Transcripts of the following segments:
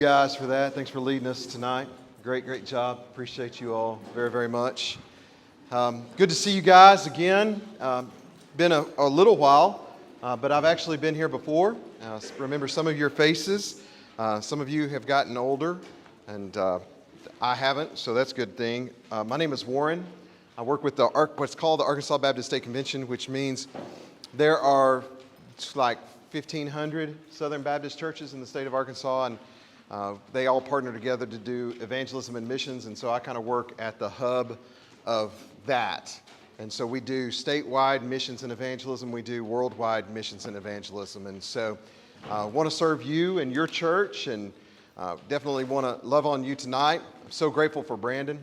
Guys for that. Thanks for leading us tonight. Great job. Appreciate you all very much. Good to see you guys again. Been a little while, but I've actually been here before. Remember some of your faces. Some of you have gotten older, and I haven't, so that's a good thing. My name is Warren. I work with what's called the Arkansas Baptist State Convention, which means there are like 1,500 Southern Baptist churches in the state of Arkansas, and they all partner together to do evangelism and missions, and so I kind of work at the hub of that. And so we do statewide missions and evangelism. We do worldwide missions and evangelism. And so I want to serve you and your church, and definitely want to love on you tonight. I'm so grateful for Brandon.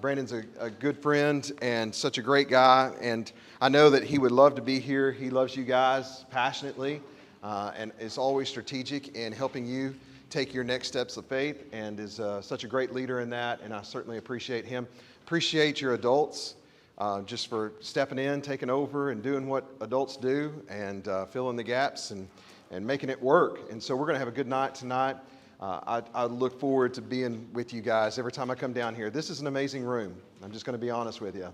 Brandon's a good friend and such a great guy, and I know that he would love to be here. He loves you guys passionately and is always strategic in helping you take your next steps of faith, and is such a great leader in that, and I certainly appreciate him. Appreciate your adults just for stepping in, taking over, and doing what adults do, and filling the gaps and making it work. And so we're going to have a good night tonight. I look forward to being with you guys every time I come down here. This is an amazing room. I'm just going to be honest with you.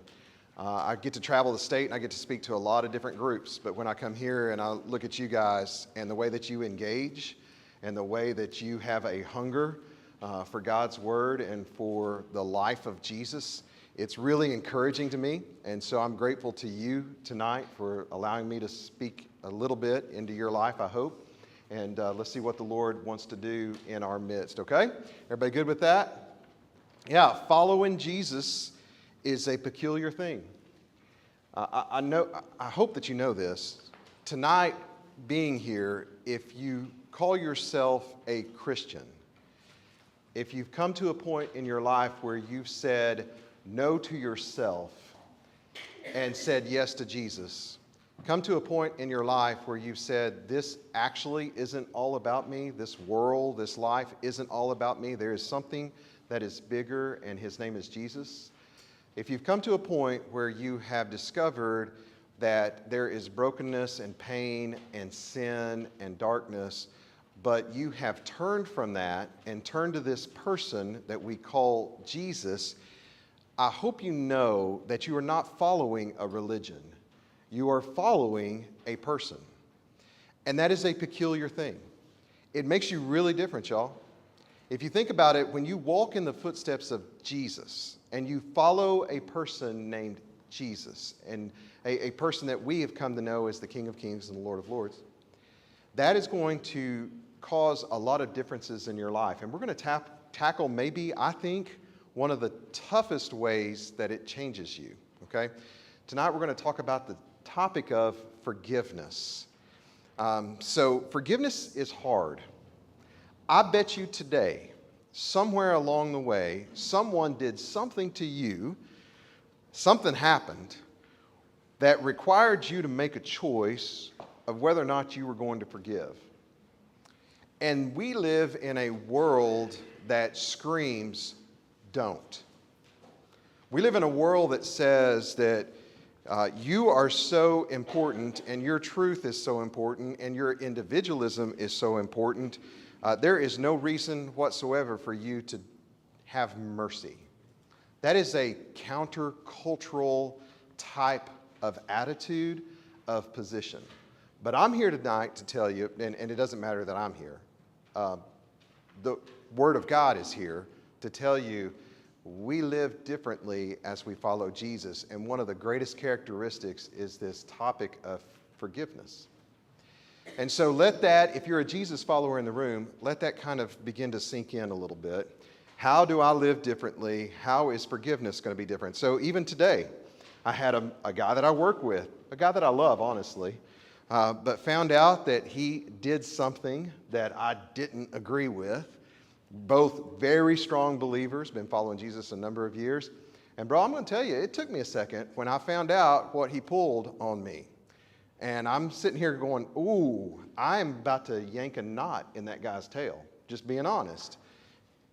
I get to travel the state, and I get to speak to a lot of different groups, but when I come here and I look at you guys and the way that you engage, and the way that you have a hunger for God's Word and for the life of Jesus, it's really encouraging to me. And so I'm grateful to you tonight for allowing me to speak a little bit into your life, I hope. And let's see what the Lord wants to do in our midst, okay? Everybody good with that? Yeah, following Jesus is a peculiar thing. I hope that you know this. Tonight, being here, if you call yourself a Christian, if you've come to a point in your life where you've said no to yourself and said yes to Jesus, come to a point in your life where you've said, this actually isn't all about me, this world, this life isn't all about me, there is something that is bigger, and his name is Jesus. If you've come to a point where you have discovered that there is brokenness and pain and sin and darkness, but you have turned from that and turned to this person that we call Jesus, I hope you know that you are not following a religion. You are following a person. And that is a peculiar thing. It makes you really different, y'all. If you think about it, when you walk in the footsteps of Jesus and you follow a person named Jesus, and a person that we have come to know as the King of Kings and the Lord of Lords, that is going to cause a lot of differences in your life. And we're going to tackle maybe, I think, one of the toughest ways that it changes you, okay? Tonight we're going to talk about the topic of forgiveness. So forgiveness is hard. I bet you today, somewhere along the way, someone did something to you, something happened that required you to make a choice of whether or not you were going to forgive. And we live in a world that screams, don't. We live in a world that says that you are so important, and your truth is so important, and your individualism is so important. There is no reason whatsoever for you to have mercy. That is a countercultural type of attitude, of position. But I'm here tonight to tell you, and it doesn't matter that I'm here, the Word of God is here to tell you we live differently as we follow Jesus. And one of the greatest characteristics is this topic of forgiveness. And so let that, if you're a Jesus follower in the room, let that kind of begin to sink in a little bit. How do I live differently? How is forgiveness going to be different? So even today, I had a guy that I work with, a guy that I love, honestly, but found out that he did something that I didn't agree with. Both very strong believers, been following Jesus a number of years. And bro, I'm going to tell you, it took me a second when I found out what he pulled on me. And I'm sitting here going, ooh, I'm about to yank a knot in that guy's tail, just being honest.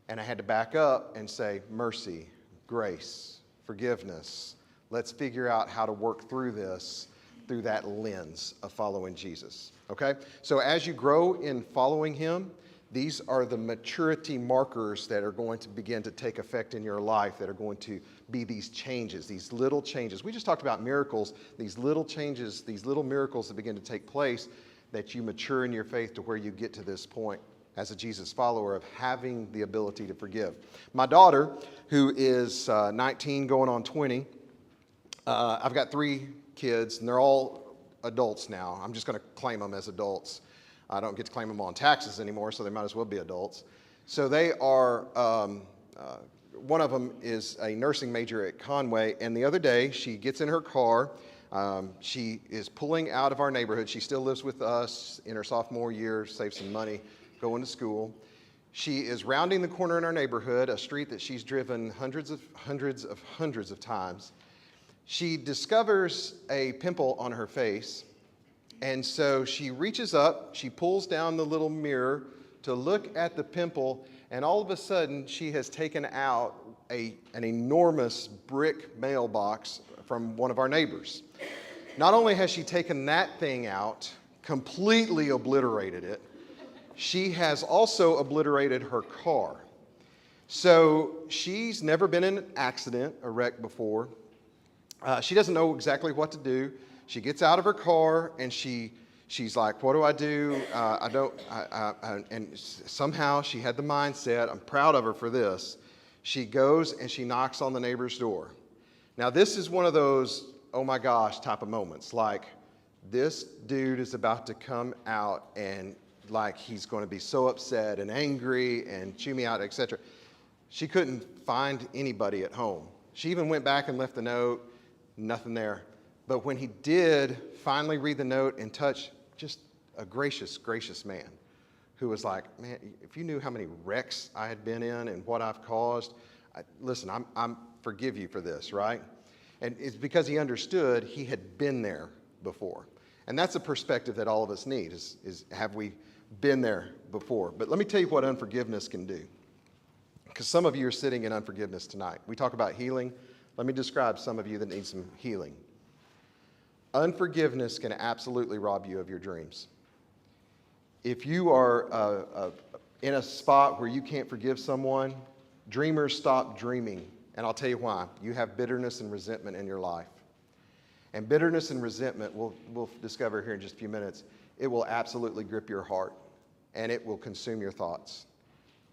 And I had to back up and say, mercy, grace, forgiveness. Let's figure out how to work through this through that lens of following Jesus, okay? So as you grow in following him, These are the maturity markers that are going to begin to take effect in your life, that are going to be these changes, these little changes. We just talked about miracles, these little changes, these little miracles that begin to take place, that you mature in your faith to where you get to this point as a Jesus follower of having the ability to forgive. My daughter, who is 19 going on 20, I've got 3 kids, and they're all adults now. I'm just going to claim them as adults. I don't get to claim them on taxes anymore, so they might as well be adults. So they are, one of them is a nursing major at Conway, and the other day she gets in her car. She is pulling out of our neighborhood. She still lives with us in her sophomore year, save some money, going to school. She is rounding the corner in our neighborhood, a street that she's driven hundreds of times. She discovers a pimple on her face, and so she reaches up, she pulls down the little mirror to look at the pimple, and all of a sudden she has taken out an enormous brick mailbox from one of our neighbors. Not only has she taken that thing out, completely obliterated it, she has also obliterated her car. So she's never been in an accident, a wreck before. She doesn't know exactly what to do. She gets out of her car and she's like, what do I do? And somehow she had the mindset, I'm proud of her for this. She goes and she knocks on the neighbor's door. Now this is one of those, oh my gosh, type of moments. Like, this dude is about to come out and like he's going to be so upset and angry and chew me out, etc. She couldn't find anybody at home. She even went back and left the note, nothing there. But when he did finally read the note and touch just a gracious, gracious man who was like, man, if you knew how many wrecks I had been in and what I've caused, listen, I'm forgive you for this, right? And it's because he understood he had been there before. And that's a perspective that all of us need, is have we been there before? But let me tell you what unforgiveness can do. Because some of you are sitting in unforgiveness tonight. We talk about healing. Let me describe some of you that need some healing. Unforgiveness can absolutely rob you of your dreams. If you are in a spot where you can't forgive someone, dreamers stop dreaming. And I'll tell you why. You have bitterness and resentment in your life. And bitterness and resentment, we'll discover here in just a few minutes, it will absolutely grip your heart. And it will consume your thoughts.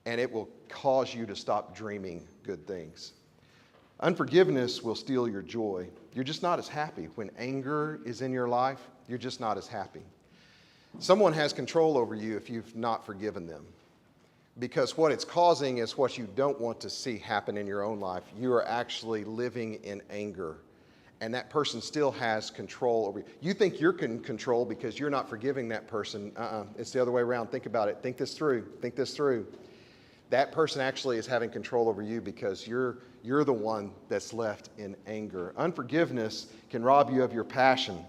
And it will cause you to stop dreaming good things. Unforgiveness will steal your joy. You're just not as happy. When anger is in your life, you're just not as happy. Someone has control over you if you've not forgiven them. Because what it's causing is what you don't want to see happen in your own life. You are actually living in anger. And that person still has control over you. You think you're in control because you're not forgiving that person. It's the other way around. Think about it. Think this through. Think this through. That person actually is having control over you because you're the one that's left in anger. Unforgiveness can rob you of your passion.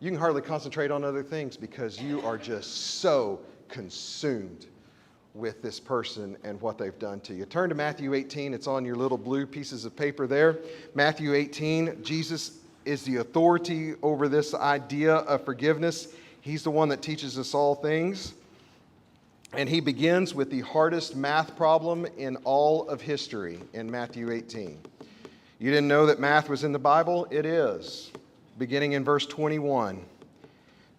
You can hardly concentrate on other things because you are just so consumed with this person and what they've done to you. Turn to Matthew 18. It's on your little blue pieces of paper there. Matthew 18, Jesus is the authority over this idea of forgiveness. He's the one that teaches us all things. And he begins with the hardest math problem in all of history in Matthew 18. You didn't know that math was in the Bible? It is. Beginning in verse 21.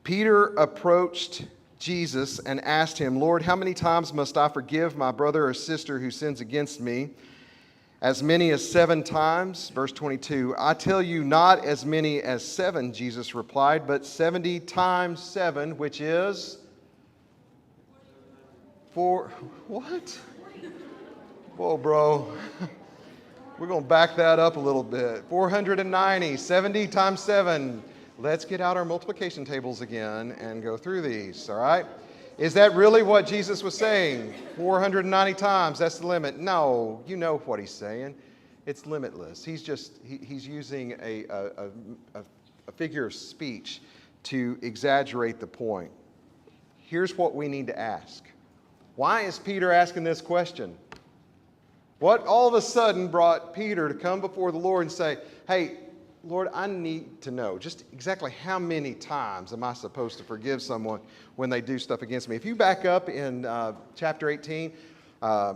Peter approached Jesus and asked him, Lord, how many times must I forgive my brother or sister who sins against me? As many as 7 times? Verse 22. I tell you, not as many as 7, Jesus replied, but 70 times 7, which is... What? Whoa, bro. We're going to back that up a little bit. 490, 70 times 7. Let's get out our multiplication tables again and go through these, all right? Is that really what Jesus was saying? 490 times, that's the limit. No, you know what he's saying. It's limitless. He's using a figure of speech to exaggerate the point. Here's what we need to ask. Why is Peter asking this question? What all of a sudden brought Peter to come before the Lord and say, hey, Lord, I need to know just exactly how many times am I supposed to forgive someone when they do stuff against me. If you back up in chapter 18,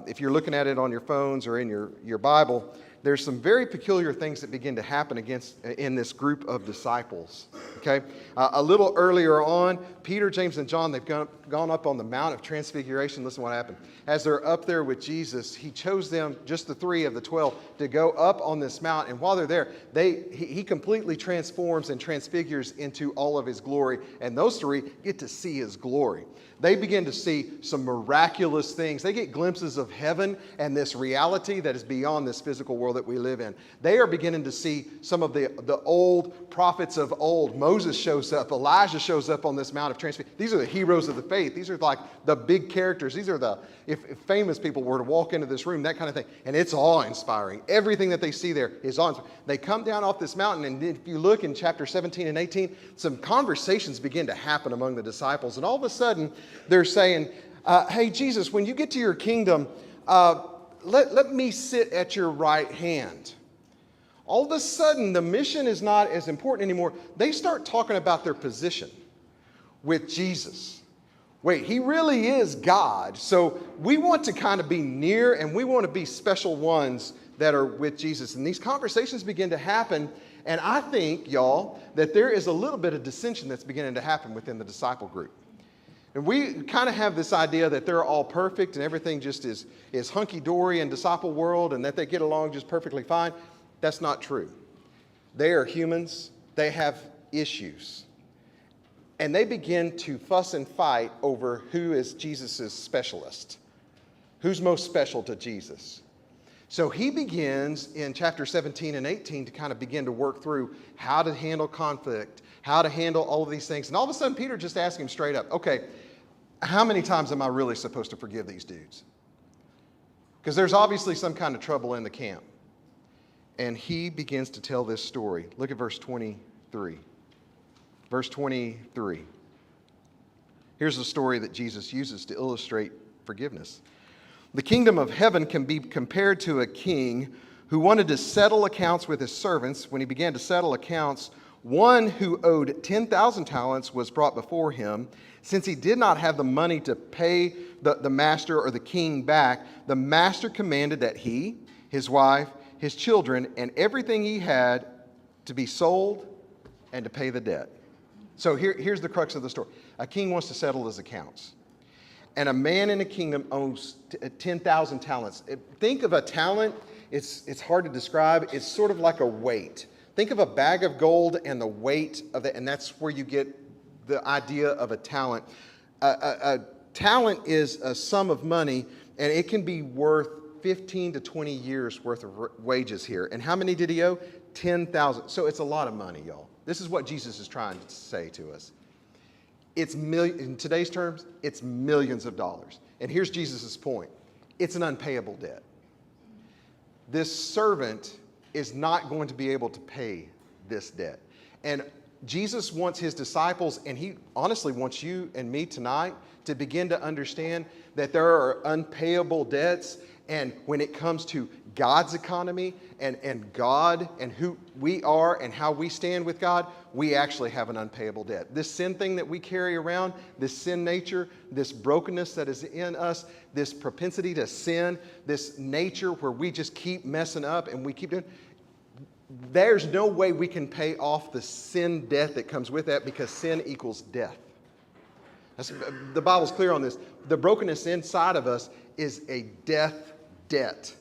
if you're looking at it on your phones or in your Bible, there's some very peculiar things that begin to happen in this group of disciples. Okay, a little earlier on, Peter, James, and John, they've gone up on the Mount of Transfiguration. Listen to what happened. As they're up there with Jesus, he chose them, just the 3 of the 12, to go up on this mount. And while they're there, he completely transforms and transfigures into all of his glory. And those 3 get to see his glory. They begin to see some miraculous things. They get glimpses of heaven and this reality that is beyond this physical world that we live in. They are beginning to see some of the old prophets of old. Moses shows up. Elijah shows up on this Mount of Transfiguration. These are the heroes of the faith. These are like the big characters. These are if famous people were to walk into this room, that kind of thing. And it's awe-inspiring. Everything that they see there is awe-inspiring. They come down off this mountain, and if you look in chapter 17 and 18, some conversations begin to happen among the disciples. And all of a sudden, they're saying, hey, Jesus, when you get to your kingdom, let me sit at your right hand. All of a sudden, the mission is not as important anymore. They start talking about their position with Jesus. Wait, he really is God. So we want to kind of be near, and we want to be special ones that are with Jesus. And these conversations begin to happen. And I think, y'all, that there is a little bit of dissension that's beginning to happen within the disciple group. And we kind of have this idea that they're all perfect and everything just is hunky-dory in disciple world and that they get along just perfectly fine. That's not true. They are humans. They have issues. And they begin to fuss and fight over who is Jesus' specialist. Who's most special to Jesus? So he begins in chapter 17 and 18 to kind of begin to work through how to handle conflict, how to handle all of these things. And all of a sudden, Peter just asked him straight up, okay, how many times am I really supposed to forgive these dudes? Because there's obviously some kind of trouble in the camp. And he begins to tell this story. Look at verse 23. Verse 23. Here's the story that Jesus uses to illustrate forgiveness. The kingdom of heaven can be compared to a king who wanted to settle accounts with his servants. When he began to settle accounts, one who owed 10,000 talents was brought before him. Since he did not have the money to pay the master or the king back, the master commanded that he, his wife, his children, and everything he had to be sold and to pay the debt. So here's the crux of the story. A king wants to settle his accounts. And a man in a kingdom owns 10,000 talents. Think of a talent. It's hard to describe. It's sort of like a weight. Think of a bag of gold and the weight of it, and that's where you get the idea of a talent. A talent is a sum of money, and it can be worth 15 to 20 years worth of wages here. And how many did he owe? 10,000. So it's a lot of money, y'all. This is what Jesus is trying to say to us. In today's terms, it's millions of dollars. And here's Jesus' point. It's an unpayable debt. This servant is not going to be able to pay this debt. And Jesus wants his disciples, and he honestly wants you and me tonight to begin to understand that there are unpayable debts. And when it comes to God's economy and God and who we are and how we stand with God, we actually have an unpayable debt. This sin thing that we carry around, this sin nature, this brokenness that is in us, this propensity to sin, this nature where we just keep messing up and we keep doing, there's no way we can pay off the sin debt that comes with that because sin equals death. The Bible's clear on this. The brokenness inside of us is a death debt.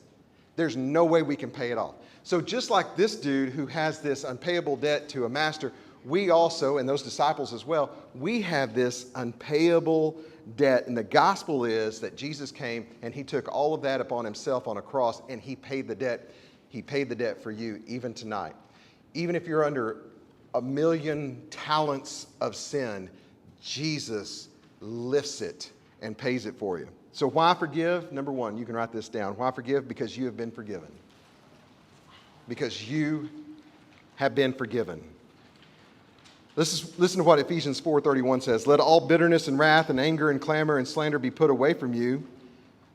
There's no way we can pay it off. So just like this dude who has this unpayable debt to a master, we also, and those disciples as well, we have this unpayable debt. And the gospel is that Jesus came and he took all of that upon himself on a cross and he paid the debt. He paid the debt for you even tonight. Even if you're under 1,000,000 talents of sin, Jesus lifts it and pays it for you. So why forgive? Number one, you can write this down. Why forgive? Because you have been forgiven. Because you have been forgiven. Listen to what Ephesians 4:31 says. Let all bitterness and wrath and anger and clamor and slander be put away from you.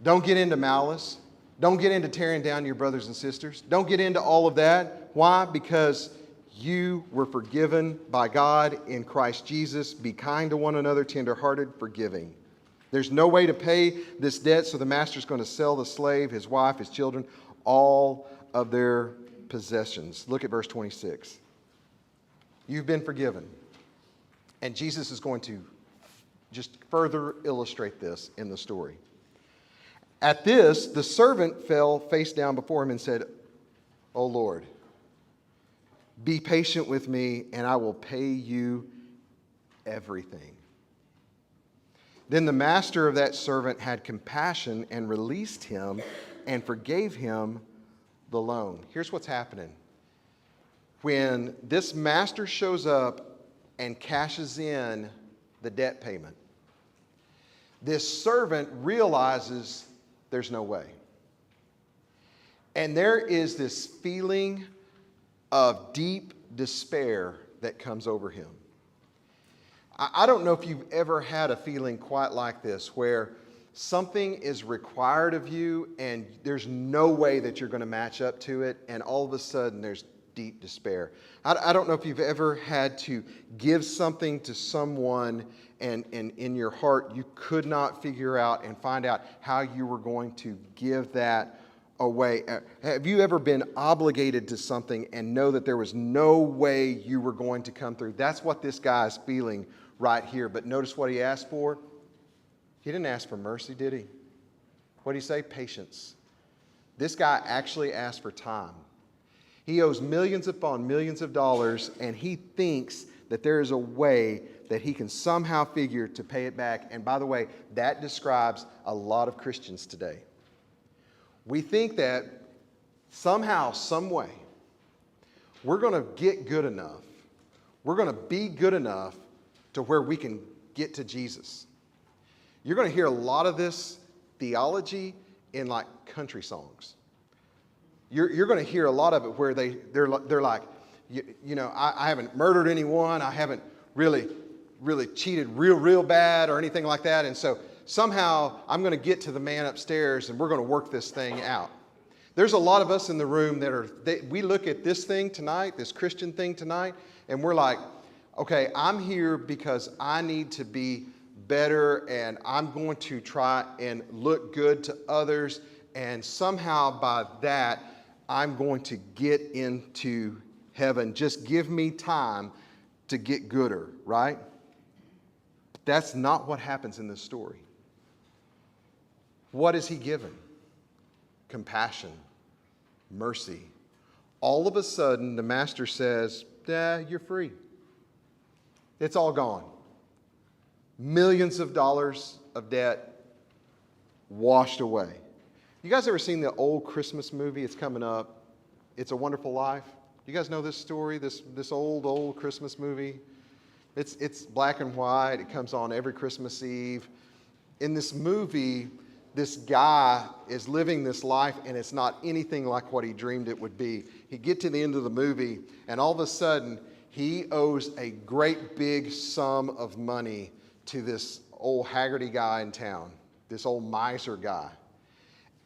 Don't get into malice. Don't get into tearing down your brothers and sisters. Don't get into all of that. Why? Because You were forgiven by God in Christ Jesus. Be kind to one another, tenderhearted, forgiving. There's no way to pay this debt, so the master's going to sell the slave, his wife, his children, all of their possessions. Look at verse 26. You've been forgiven. And Jesus is going to just further illustrate this in the story. At this, the servant fell face down before him and said, "O Lord, be patient with me, and I will pay you everything." Then the master of that servant had compassion and released him and forgave him the loan. Here's what's happening. When this master shows up and cashes in the debt payment, this servant realizes there's no way. And there is this feeling of deep despair that comes over him. I don't know if you've ever had a feeling quite like this, where something is required of you and there's no way that you're going to match up to it, and all of a sudden there's deep despair. I don't know if you've ever had to give something to someone and in your heart you could not figure out and find out how you were going to give that away. Have you ever been obligated to something and know that there was no way you were going to come through? That's what this guy is feeling right here. But notice what he asked for. He didn't ask for mercy, did he? What did he say? Patience. This guy actually asked for time. He owes millions upon millions of dollars, and he thinks that there is a way that he can somehow figure to pay it back. And by the way, that describes a lot of Christians today. We think that somehow, some way, we're going to get good enough. We're going to be good enough to where we can get to Jesus. You're going to hear a lot of this theology in like country songs. You're going to hear a lot of it where they're like, you know, I haven't murdered anyone. I haven't really cheated real bad or anything like that. And so somehow I'm going to get to the man upstairs and we're going to work this thing out. There's a lot of us in the room we look at this thing tonight, this Christian thing tonight, and we're like, okay, I'm here because I need to be better and I'm going to try and look good to others. And somehow by that, I'm going to get into heaven. Just give me time to get gooder, right? That's not what happens in this story. What is he given? Compassion, mercy. All of a sudden, the master says, you're free. It's all gone. Millions of dollars of debt washed away. You guys ever seen the old Christmas movie? It's coming up. It's a Wonderful Life. You guys know this story, this old Christmas movie? It's black and white. It comes on every Christmas Eve. In this movie, this guy is living this life, and it's not anything like what he dreamed it would be. He gets to the end of the movie, and all of a sudden, he owes a great big sum of money to this old Haggerty guy in town, this old miser guy.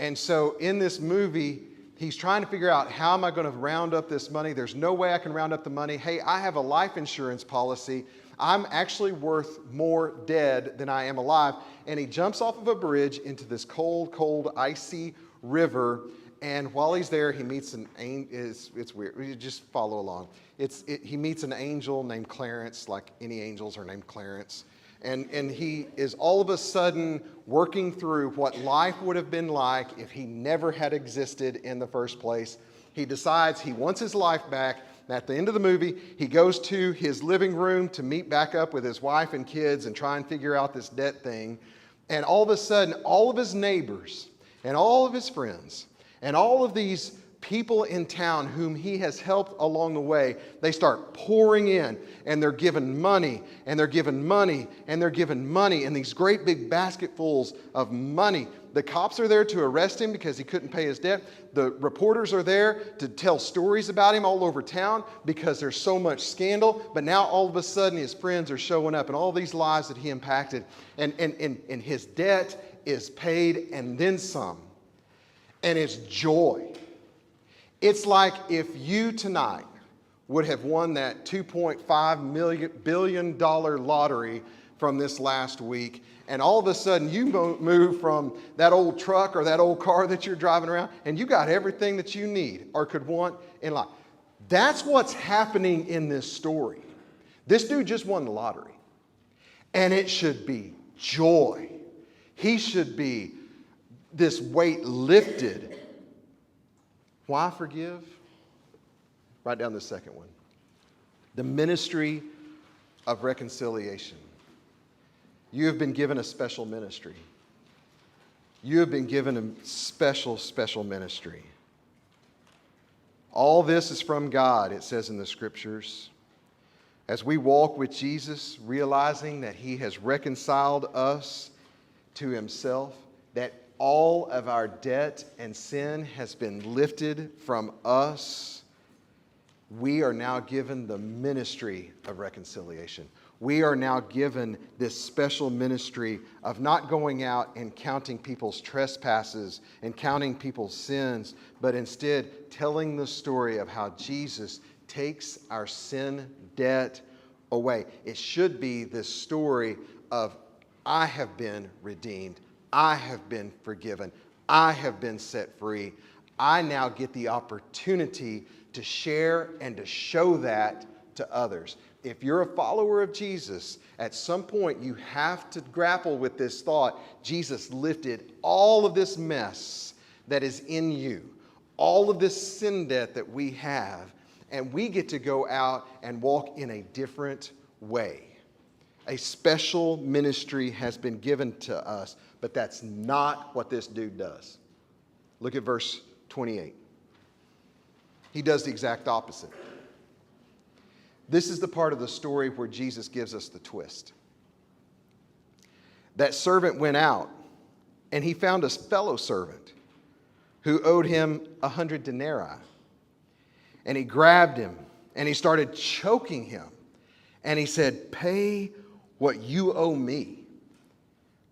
And so in this movie, he's trying to figure out, how am I going to round up this money? There's no way I can round up the money. Hey, I have a life insurance policy. I'm actually worth more dead than I am alive. And he jumps off of a bridge into this cold, icy river. And while he's there, he meets an angel. It's weird. You just follow along. He meets an angel named Clarence, like any angels are named Clarence. And he is all of a sudden working through what life would have been like if he never had existed in the first place. He decides he wants his life back. And at the end of the movie, he goes to his living room to meet back up with his wife and kids and try and figure out this debt thing. And all of a sudden, all of his neighbors and all of his friends and all of these people in town whom he has helped along the way, they start pouring in, and they're giving money, and they're giving money, and they're giving money, and these great big basketfuls of money. The cops are there to arrest him because he couldn't pay his debt. The reporters are there to tell stories about him all over town because there's so much scandal. But now all of a sudden his friends are showing up, and all these lives that he impacted, and his debt is paid and then some. And it's joy. It's like if you tonight would have won that $2.5 billion lottery from this last week, and all of a sudden you move from that old truck or that old car that you're driving around, and you got everything that you need or could want in life. That's what's happening in this story. This dude just won the lottery, and it should be joy. He should be this weight lifted. Why forgive? Write down the second one. The ministry of reconciliation. You have been given a special ministry. You have been given a special ministry. All this is from God, it says in the scriptures. As we walk with Jesus, realizing that he has reconciled us to himself, that all of our debt and sin has been lifted from us, we are now given the ministry of reconciliation. We are now given this special ministry of not going out and counting people's trespasses and counting people's sins, but instead telling the story of how Jesus takes our sin debt away. It should be this story of, I have been redeemed. I have been forgiven. I have been set free. I now get the opportunity to share and to show that to others. If you're a follower of Jesus, at some point you have to grapple with this thought. Jesus lifted all of this mess that is in you, all of this sin debt that we have, and we get to go out and walk in a different way. A special ministry has been given to us, but that's not what this dude does. Look at verse 28. He does the exact opposite. This is the part of the story where Jesus gives us the twist. That servant went out, and he found a fellow servant who owed him 100 denarii. And he grabbed him, and he started choking him. And he said, "Pay what you owe me."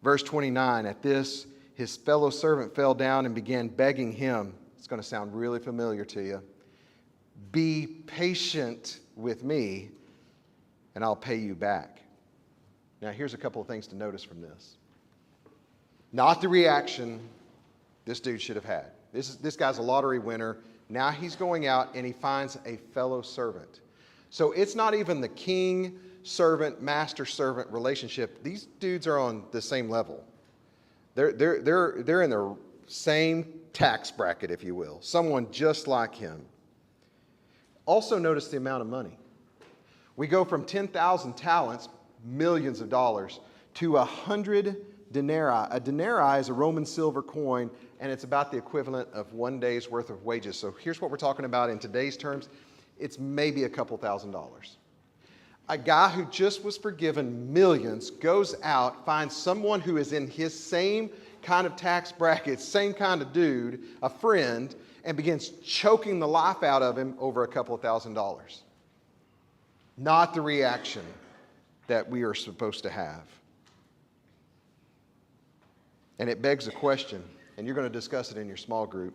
Verse 29, at this, his fellow servant fell down and began begging him. It's going to sound really familiar to you. "Be patient with me, and I'll pay you back." Now, here's a couple of things to notice from this. Not the reaction this dude should have had. This guy's a lottery winner. Now he's going out and he finds a fellow servant. So it's not even the king, servant, master servant relationship. These dudes are on the same level. They're in the same tax bracket, if you will. Someone just like him. Also notice the amount of money. We go from 10,000 talents, millions of dollars, to 100 denarii. A denarii is a Roman silver coin, and it's about the equivalent of 1 day's worth of wages. So here's what we're talking about in today's terms. It's maybe a couple $1,000s. A guy who just was forgiven millions goes out, finds someone who is in his same kind of tax bracket, same kind of dude, a friend, and begins choking the life out of him over a couple $1,000s. Not the reaction that we are supposed to have. And it begs a question, and you're going to discuss it in your small group.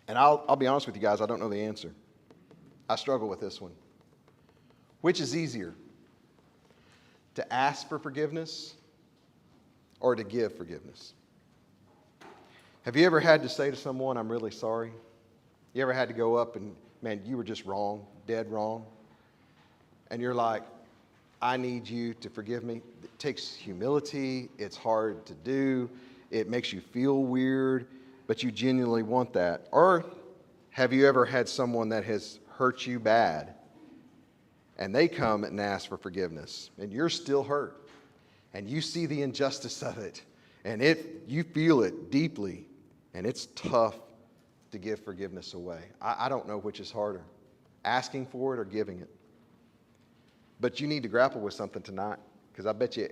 And I'll be honest with you guys, I don't know the answer. I struggle with this one. Which is easier? To ask for forgiveness or to give forgiveness? Have you ever had to say to someone, "I'm really sorry"? You ever had to go up and, "Man, you were just wrong, dead wrong"? And you're like, "I need you to forgive me." It takes humility. It's hard to do. It makes you feel weird, but you genuinely want that. Or have you ever had someone that has hurt you bad and they come and ask for forgiveness and you're still hurt and you see the injustice of it and you feel it deeply and it's tough to give forgiveness away? I don't know which is harder, asking for it or giving it. But you need to grapple with something tonight, because I bet you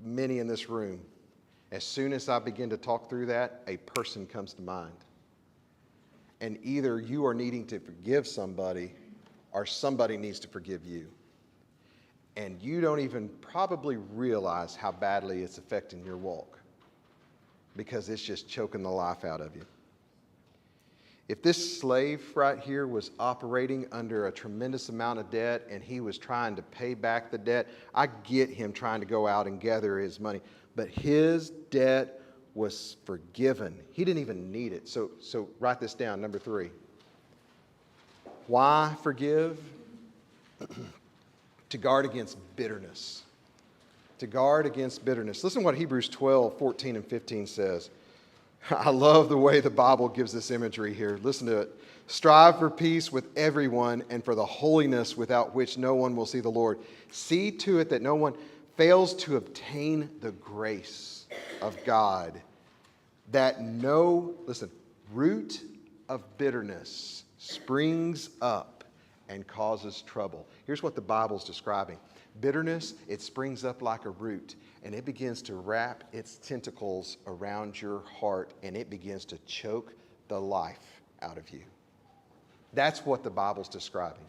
many in this room, as soon as I begin to talk through that, a person comes to mind. And either you are needing to forgive somebody or somebody needs to forgive you. And you don't even probably realize how badly it's affecting your walk because it's just choking the life out of you. If this slave right here was operating under a tremendous amount of debt and he was trying to pay back the debt, I get him trying to go out and gather his money. But his debt was forgiven. He didn't even need it. So write this down, number 3. Why forgive? To guard against bitterness. To guard against bitterness. Listen to what Hebrews 12, 14, and 15 says. I love the way the Bible gives this imagery here. Listen to it. Strive for peace with everyone and for the holiness without which no one will see the Lord. See to it that no one fails to obtain the grace of God, that no, listen, root of bitterness springs up and causes trouble. Here's what the Bible's describing. Bitterness, it springs up like a root, and it begins to wrap its tentacles around your heart, and it begins to choke the life out of you. That's what the Bible's describing.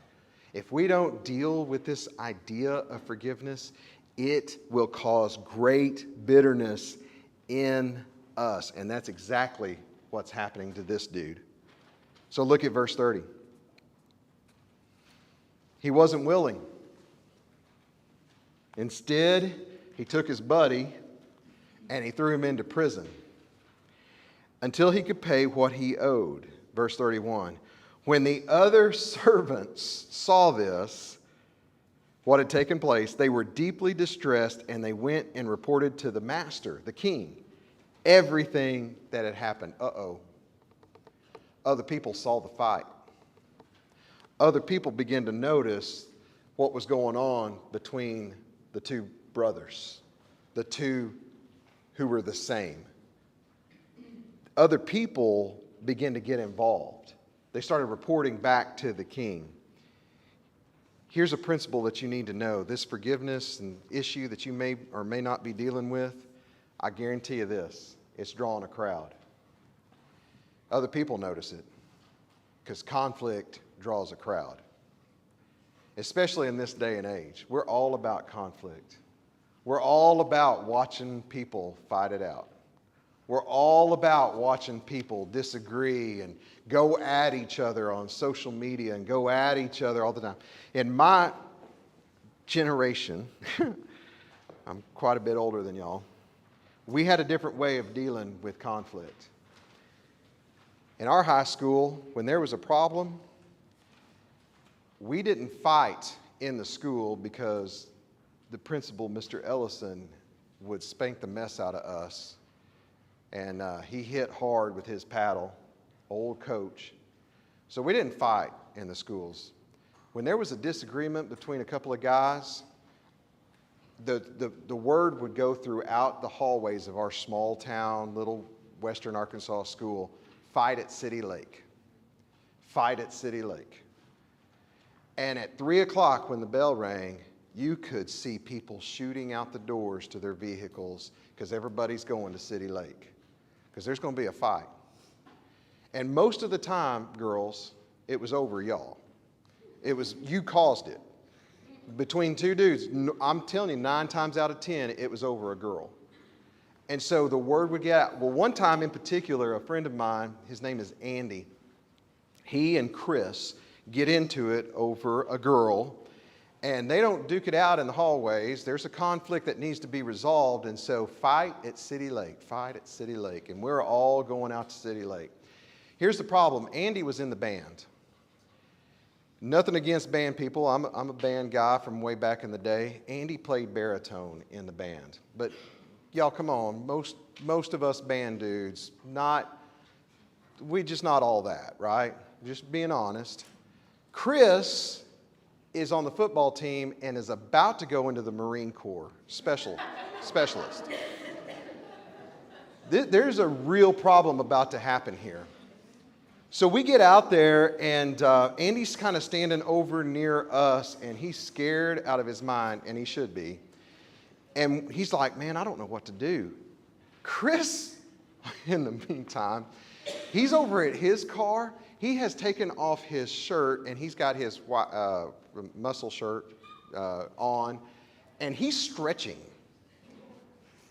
If we don't deal with this idea of forgiveness, it will cause great bitterness in us. And that's exactly what's happening to this dude. So look at verse 30. He wasn't willing. Instead, he took his buddy and he threw him into prison until he could pay what he owed. Verse 31. When the other servants saw this, what had taken place, they were deeply distressed, and they went and reported to the master, the king, everything that had happened. Other people saw the fight. Other people began to notice what was going on between the two brothers, the two who were the same. Other people began to get involved. They started reporting back to the king. Here's a principle that you need to know. This forgiveness and issue that you may or may not be dealing with, I guarantee you this, it's drawing a crowd. Other people notice it because conflict draws a crowd. Especially in this day and age. We're all about conflict. We're all about watching people fight it out. We're all about watching people disagree and go at each other on social media and go at each other all the time. In my generation, I'm quite a bit older than y'all, we had a different way of dealing with conflict. In our high school, when there was a problem, we didn't fight in the school because the principal, Mr. Ellison, would spank the mess out of us. And he hit hard with his paddle, old coach. So we didn't fight in the schools. When there was a disagreement between a couple of guys, the word would go throughout the hallways of our small town, little western Arkansas school, fight at City Lake. Fight at City Lake. And at 3 o'clock when the bell rang, you could see people shooting out the doors to their vehicles because everybody's going to City Lake. Because there's going to be a fight. And most of the time, girls, it was over y'all. It was, you caused it. Between two dudes, I'm telling you, 9 times out of 10, it was over a girl. And so the word would get out. Well, one time in particular, a friend of mine, his name is Andy, he and Chris get into it over a girl, and they don't duke it out in the hallways. There's a conflict that needs to be resolved, and so fight at City Lake, fight at City Lake, and we're all going out to City Lake. Here's the problem. Andy was in the band. Nothing against band people. I'm a band guy from way back in the day. Andy played baritone in the band. But y'all, come on. Most of us band dudes, we just not all that, right? Just being honest. Chris is on the football team and is about to go into the Marine Corps specialist. There's a real problem about to happen here. So we get out there, and Andy's kind of standing over near us, and he's scared out of his mind, and he should be. And he's like, man, I don't know what to do. Chris, in the meantime, he's over at his car. He has taken off his shirt, and he's got his muscle shirt on, and he's stretching.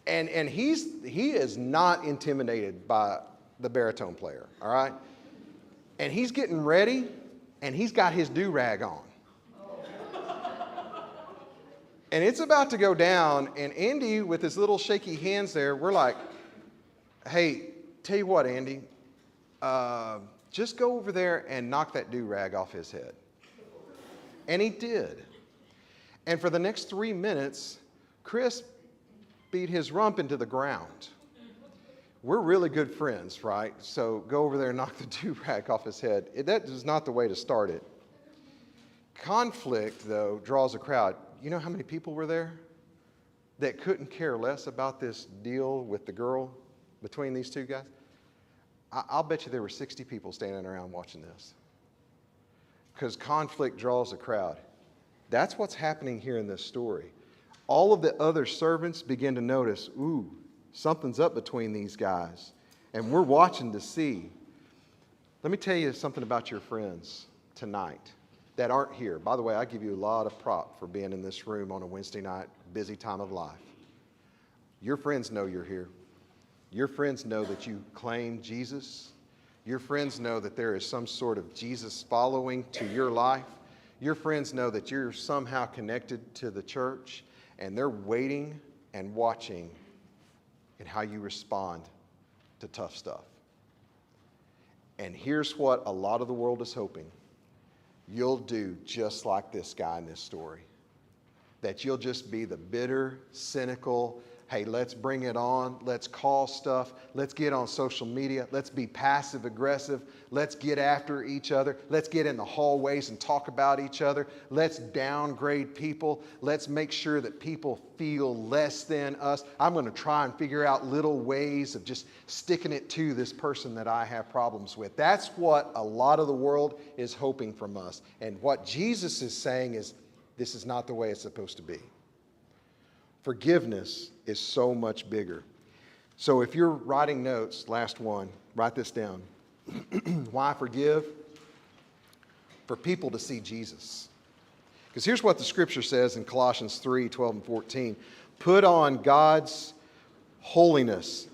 And he is not intimidated by the baritone player, all right? And he's getting ready, and he's got his do-rag on. And it's about to go down, and Andy, with his little shaky hands there, we're like, hey, tell you what, Andy, just go over there and knock that do-rag off his head. And he did. And for the next 3 minutes, Chris beat his rump into the ground. We're really good friends, right? So go over there and knock the do-rag off his head. That is not the way to start it. Conflict, though, draws a crowd. You know how many people were there that couldn't care less about this deal with the girl between these two guys? I'll bet you there were 60 people standing around watching this. Because conflict draws a crowd. That's what's happening here in this story. All of the other servants begin to notice, ooh, something's up between these guys. And we're watching to see. Let me tell you something about your friends tonight that aren't here. By the way, I give you a lot of prop for being in this room on a Wednesday night, busy time of life. Your friends know you're here. Your friends know that you claim Jesus. Your friends know that there is some sort of Jesus following to your life. Your friends know that you're somehow connected to the church, and they're waiting and watching in how you respond to tough stuff. And here's what a lot of the world is hoping. You'll do just like this guy in this story. That you'll just be the bitter, cynical, hey, let's bring it on. Let's call stuff. Let's get on social media. Let's be passive aggressive. Let's get after each other. Let's get in the hallways and talk about each other. Let's downgrade people. Let's make sure that people feel less than us. I'm going to try and figure out little ways of just sticking it to this person that I have problems with. That's what a lot of the world is hoping from us. And what Jesus is saying is, this is not the way it's supposed to be. Forgiveness is so much bigger. So if you're writing notes, last one, write this down. Why forgive? For people to see Jesus. Because here's what the scripture says in Colossians 3, 12 and 14. Put on God's holiness,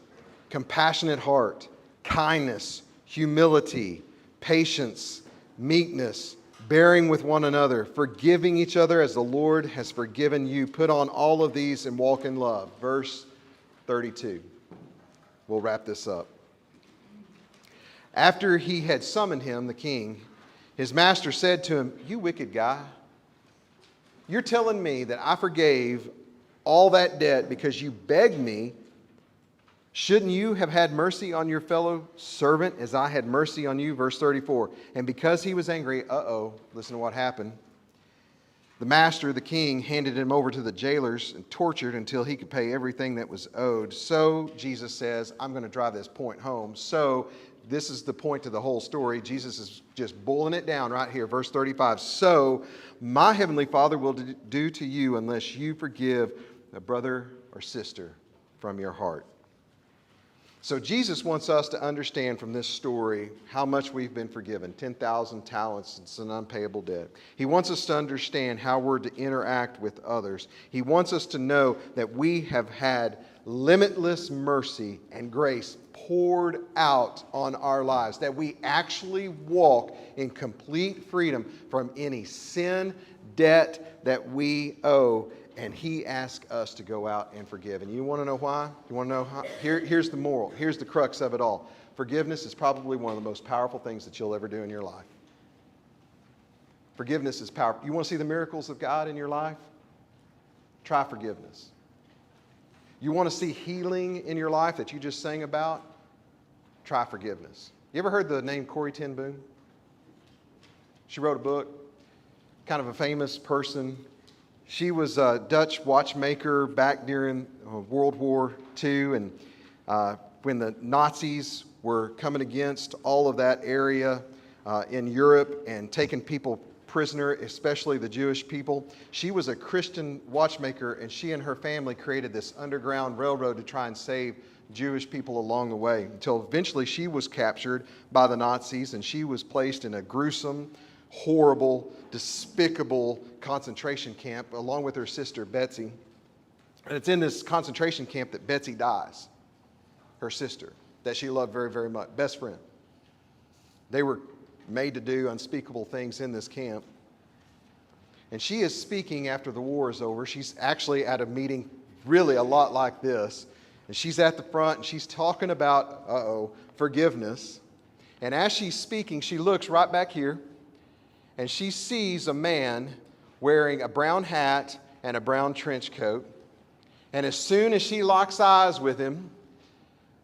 compassionate heart, kindness, humility, patience, meekness, bearing with one another, forgiving each other as the Lord has forgiven you. Put on all of these and walk in love. Verse 32. We'll wrap this up. After he had summoned him, the king, his master said to him, you wicked guy, you're telling me that I forgave all that debt because you begged me. Shouldn't you have had mercy on your fellow servant as I had mercy on you? Verse 34. And because he was angry, listen to what happened. The master, the king, handed him over to the jailers and tortured until he could pay everything that was owed. So, Jesus says, I'm going to drive this point home. So, this is the point to the whole story. Jesus is just boiling it down right here. Verse 35. So, my heavenly Father will do to you unless you forgive a brother or sister from your heart. So Jesus wants us to understand from this story how much we've been forgiven. 10,000 talents, it's an unpayable debt. He wants us to understand how we're to interact with others. He wants us to know that we have had limitless mercy and grace poured out on our lives, that we actually walk in complete freedom from any sin, debt that we owe. And he asks us to go out and forgive. And you want to know why? You want to know how? Here's the moral. Here's the crux of it all. Forgiveness is probably one of the most powerful things that you'll ever do in your life. Forgiveness is powerful. You want to see the miracles of God in your life? Try forgiveness. You want to see healing in your life that you just sang about? Try forgiveness. You ever heard the name Corrie ten Boom? She wrote a book, kind of a famous person. She was a Dutch watchmaker back during World War II, and when the Nazis were coming against all of that area in Europe and taking people prisoner, especially the Jewish people. She was a Christian watchmaker, and she and her family created this underground railroad to try and save Jewish people along the way, until eventually she was captured by the Nazis, and she was placed in a gruesome, horrible, despicable concentration camp along with her sister Betsy. And it's in this concentration camp that Betsy dies, her sister, that she loved very, very much, best friend. They were made to do unspeakable things in this camp. And she is speaking after the war is over. She's actually at a meeting really a lot like this. And she's at the front and she's talking about, forgiveness. And as she's speaking, she looks right back here and she sees a man wearing a brown hat and a brown trench coat. And as soon as she locks eyes with him,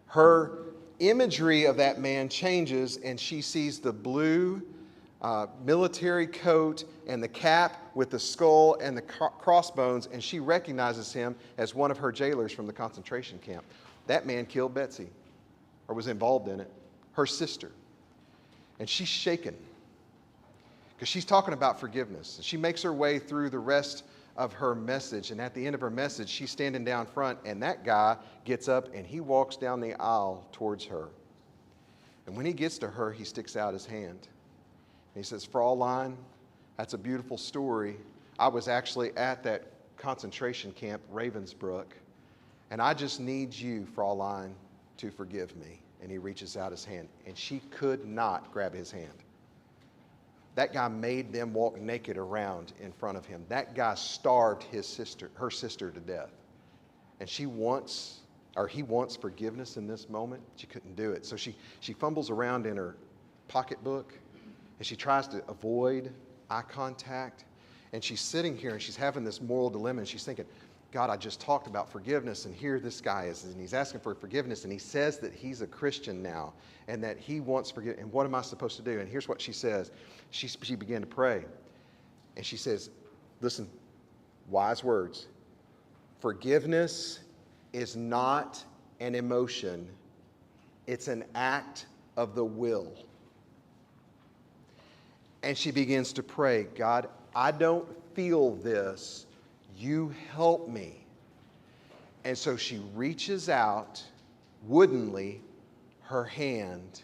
her imagery of that man changes and she sees the blue military coat and the cap with the skull and the crossbones, and she recognizes him as one of her jailers from the concentration camp. That man killed Betsy, or was involved in it, her sister. And she's shaken because she's talking about forgiveness. She makes her way through the rest of her message, and at the end of her message, she's standing down front, and that guy gets up and he walks down the aisle towards her. And when he gets to her, he sticks out his hand. And he says, "Fraulein, that's a beautiful story. I was actually at that concentration camp, Ravensbrück, and I just need you, Fraulein, to forgive me." And he reaches out his hand, and she could not grab his hand. That guy made them walk naked around in front of him. That guy starved her sister to death. And he wants forgiveness in this moment. She couldn't do it. So she fumbles around in her pocketbook and she tries to avoid eye contact. And she's sitting here and she's having this moral dilemma and she's thinking, God, I just talked about forgiveness, and here this guy is, and he's asking for forgiveness, and he says that he's a Christian now, and that he wants forgiveness, and what am I supposed to do? And here's what she says. She began to pray, and she says, listen, wise words. Forgiveness is not an emotion. It's an act of the will. And she begins to pray, God, I don't feel this. You help me. And so she reaches out woodenly her hand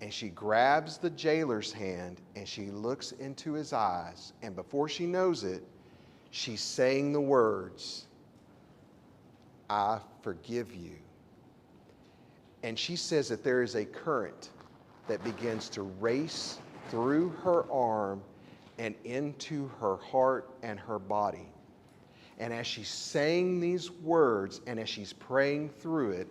and she grabs the jailer's hand and she looks into his eyes. And before she knows it, she's saying the words, I forgive you. And she says that there is a current that begins to race through her arm and into her heart and her body. And as she's saying these words and as she's praying through it,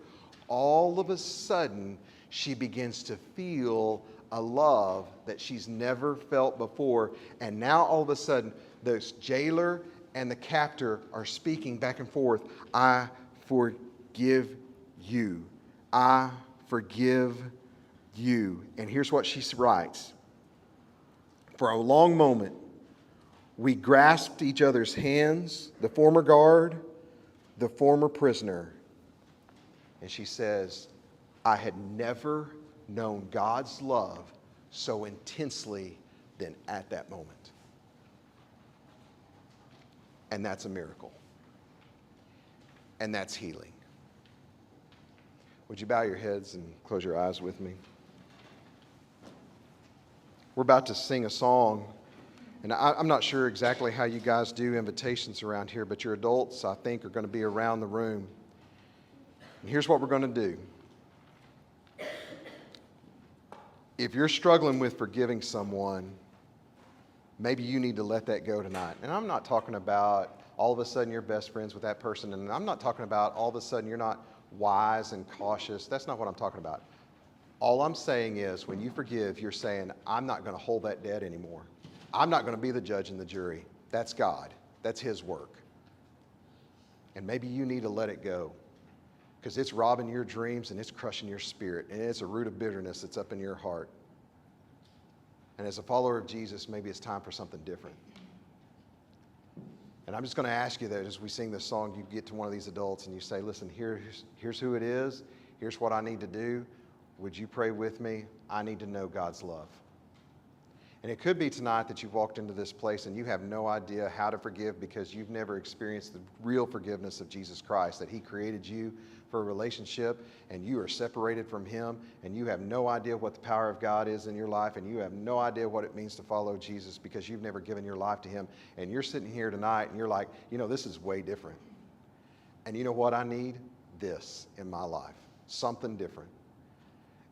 all of a sudden she begins to feel a love that she's never felt before. And now all of a sudden, the jailer and the captor are speaking back and forth. I forgive you. I forgive you. And here's what she writes. For a long moment, we grasped each other's hands, the former guard, the former prisoner. And she says, I had never known God's love so intensely than at that moment. And that's a miracle. And that's healing. Would you bow your heads and close your eyes with me? We're about to sing a song. And I'm not sure exactly how you guys do invitations around here, but your adults, I think, are going to be around the room. And here's what we're going to do. If you're struggling with forgiving someone, maybe you need to let that go tonight. And I'm not talking about all of a sudden you're best friends with that person. And I'm not talking about all of a sudden you're not wise and cautious. That's not what I'm talking about. All I'm saying is when you forgive, you're saying, I'm not going to hold that debt anymore. I'm not going to be the judge and the jury. That's God. That's His work. And maybe you need to let it go because it's robbing your dreams and it's crushing your spirit. And it's a root of bitterness that's up in your heart. And as a follower of Jesus, maybe it's time for something different. And I'm just going to ask you that as we sing this song, you get to one of these adults and you say, listen, here's who it is. Here's what I need to do. Would you pray with me? I need to know God's love. And it could be tonight that you've walked into this place and you have no idea how to forgive because you've never experienced the real forgiveness of Jesus Christ, that He created you for a relationship and you are separated from Him and you have no idea what the power of God is in your life and you have no idea what it means to follow Jesus because you've never given your life to Him. And you're sitting here tonight and you're like, this is way different. And you know what I need? This in my life, something different.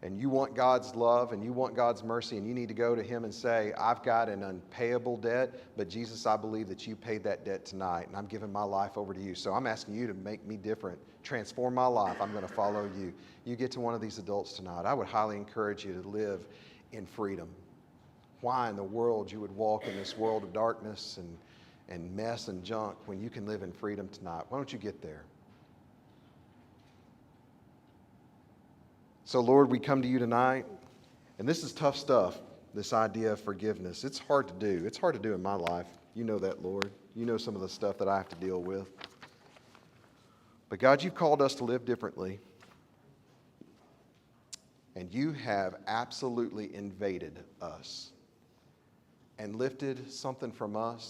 and you want God's love and you want God's mercy, and you need to go to Him and say, I've got an unpayable debt, but Jesus, I believe that you paid that debt tonight, and I'm giving my life over to you. So I'm asking you to make me different, transform my life. I'm going to follow you. You get to one of these adults tonight. I would highly encourage you to live in freedom. Why in the world you would walk in this world of darkness and mess and junk when you can live in freedom tonight? Why don't you get there? So, Lord, we come to you tonight, and this is tough stuff, this idea of forgiveness. It's hard to do. It's hard to do in my life. You know that, Lord. You know some of the stuff that I have to deal with. But, God, you've called us to live differently, and you have absolutely invaded us and lifted something from us